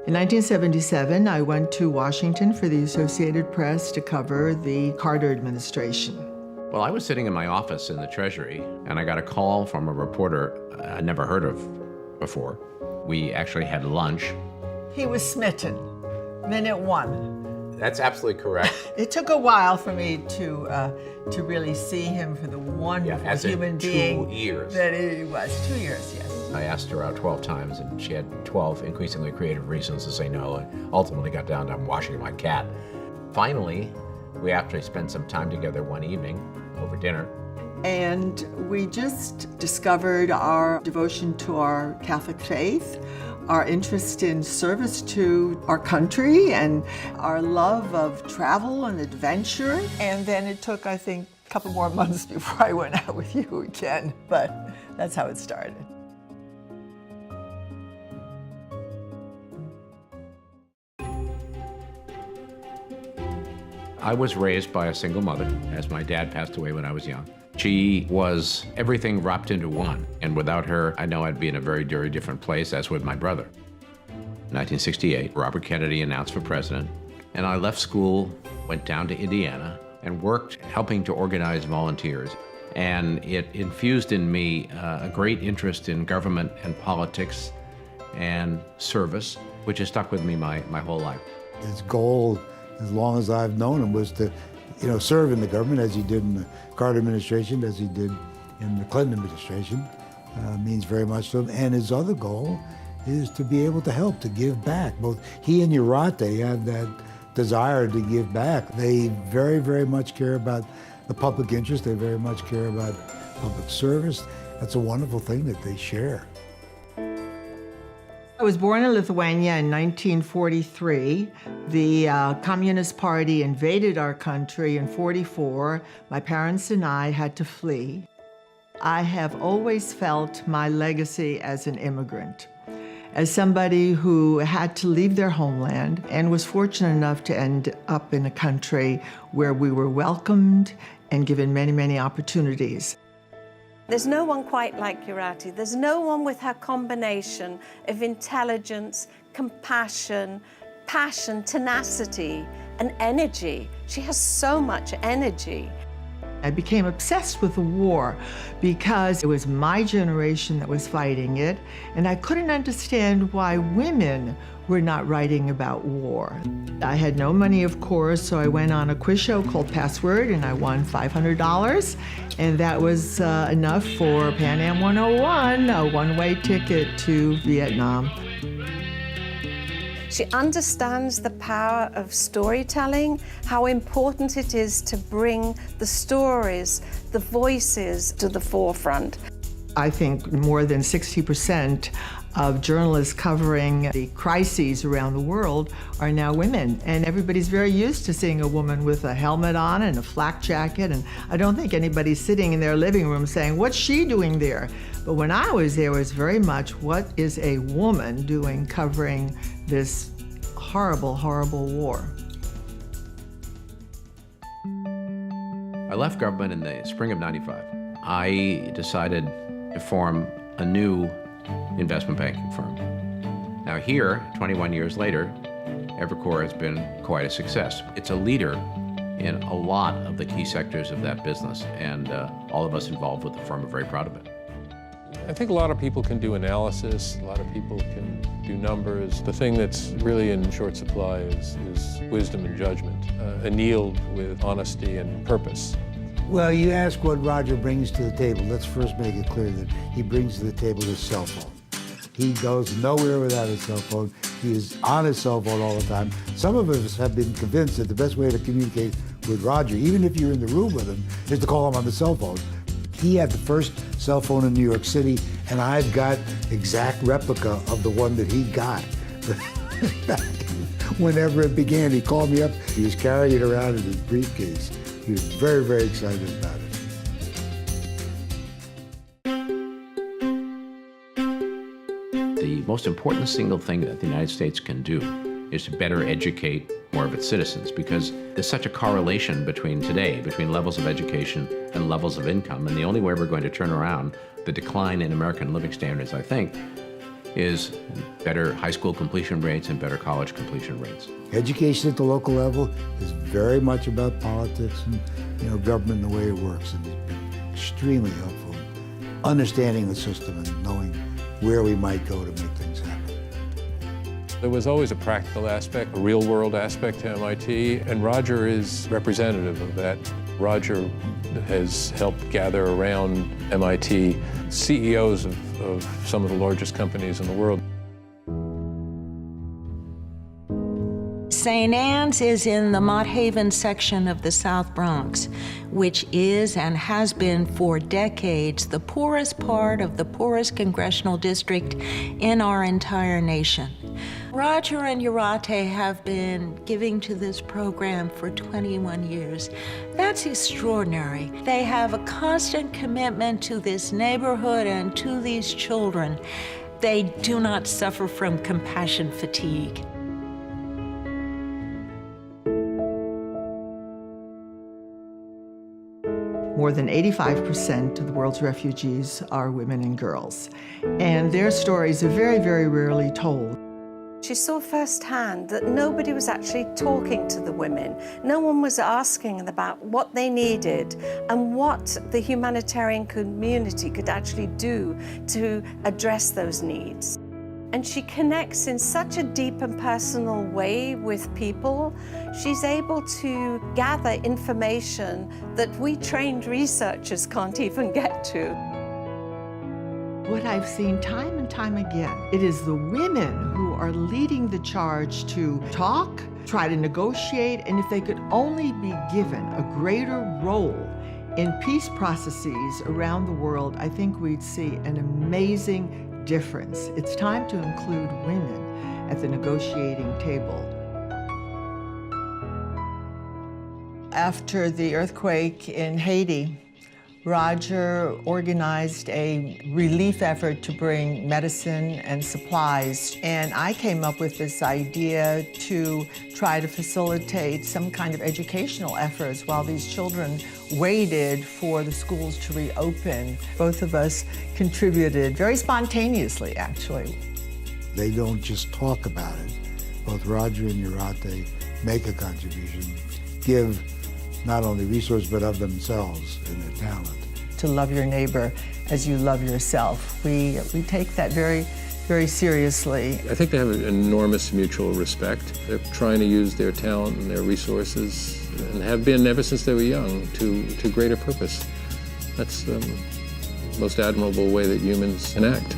In 1977, I went to Washington for the Associated Press to cover the Carter administration. Well, I was sitting in my office in the Treasury, and I got a call from a reporter I'd never heard of before. We actually had lunch. He was smitten, minute one. That's absolutely correct. It took a while for me to really see him for the wonderful human being 2 years. that he was. 2 years, yes. I asked her out 12 times, and she had 12 increasingly creative reasons to say no, and ultimately got down to I'm washing my cat. Finally, we actually spent some time together one evening over dinner. And we just discovered our devotion to our Catholic faith, our interest in service to our country, and our love of travel and adventure. And then it took, I think, a couple more months before I went out with you again, but that's how it started. I was raised by a single mother, as my dad passed away when I was young. She was everything wrapped into one, and without her, I know I'd be in a very, very different place, as would my brother. In 1968, Robert Kennedy announced for president, and I left school, went down to Indiana, and worked helping to organize volunteers. And it infused in me a great interest in government and politics and service, which has stuck with me my whole life. His goal, as long as I've known him, was to serve in the government as he did in the Carter administration, as he did in the Clinton administration, means very much to him. And his other goal is to be able to help, to give back. Both he and Jurate have that desire to give back. They very, very much care about the public interest. They very much care about public service. That's a wonderful thing that they share. I was born in Lithuania in 1943. The Communist Party invaded our country in 1944. My parents and I had to flee. I have always felt my legacy as an immigrant, as somebody who had to leave their homeland and was fortunate enough to end up in a country where we were welcomed and given many, many opportunities. There's no one quite like Jurate. There's no one with her combination of intelligence, compassion, passion, tenacity, and energy. She has so much energy. I became obsessed with the war because it was my generation that was fighting it, and I couldn't understand why women were not writing about war. I had no money, of course, so I went on a quiz show called Password, and I won $500, and that was enough for Pan Am 101, a one-way ticket to Vietnam. She understands the power of storytelling, how important it is to bring the stories, the voices to the forefront. I think more than 60% of journalists covering the crises around the world are now women. And everybody's very used to seeing a woman with a helmet on and a flak jacket. And I don't think anybody's sitting in their living room saying, what's she doing there? But when I was there, it was very much, what is a woman doing covering this horrible, horrible war? I left government in the spring of '95. I decided to form a new investment banking firm. Now here, 21 years later, Evercore has been quite a success. It's a leader in a lot of the key sectors of that business, and all of us involved with the firm are very proud of it. I think a lot of people can do analysis, a lot of people can do numbers. The thing that's really in short supply is wisdom and judgment, annealed with honesty and purpose. Well, you ask what Roger brings to the table. Let's first make it clear that he brings to the table his cell phone. He goes nowhere without his cell phone. He is on his cell phone all the time. Some of us have been convinced that the best way to communicate with Roger, even if you're in the room with him, is to call him on the cell phone. He had the first cell phone in New York City, and I've got exact replica of the one that he got. Whenever it began, he called me up. He was carrying it around in his briefcase. He was very, very excited about it. The most important single thing that the United States can do is to better educate more of its citizens, because there's such a correlation between levels of education and levels of income, and the only way we're going to turn around the decline in American living standards, I think, is better high school completion rates and better college completion rates. Education at the local level is very much about politics and government and the way it works, and it's been extremely helpful in understanding the system and knowing where we might go to make things happen. There was always a practical aspect, a real-world aspect to MIT, and Roger is representative of that. Roger has helped gather around MIT CEOs of some of the largest companies in the world. St. Anne's is in the Mott Haven section of the South Bronx, which is and has been for decades the poorest part of the poorest congressional district in our entire nation. Roger and Jurate have been giving to this program for 21 years. That's extraordinary. They have a constant commitment to this neighborhood and to these children. They do not suffer from compassion fatigue. More than 85% of the world's refugees are women and girls, and their stories are very, very rarely told. She saw firsthand that nobody was actually talking to the women. No one was asking them about what they needed and what the humanitarian community could actually do to address those needs. And she connects in such a deep and personal way with people. She's able to gather information that we trained researchers can't even get to. What I've seen time and time again, it is the women who are leading the charge to talk, try to negotiate, and if they could only be given a greater role in peace processes around the world, I think we'd see an amazing difference. It's time to include women at the negotiating table. After the earthquake in Haiti, Roger organized a relief effort to bring medicine and supplies, and I came up with this idea to try to facilitate some kind of educational efforts while these children waited for the schools to reopen. Both of us contributed very spontaneously, actually. They don't just talk about it. Both Roger and Jurate make a contribution, give not only resources but of themselves and their talent. To love your neighbor as you love yourself. We take that very, very seriously. I think they have an enormous mutual respect. They're trying to use their talent and their resources, and have been ever since they were young, to greater purpose. That's the most admirable way that humans can act.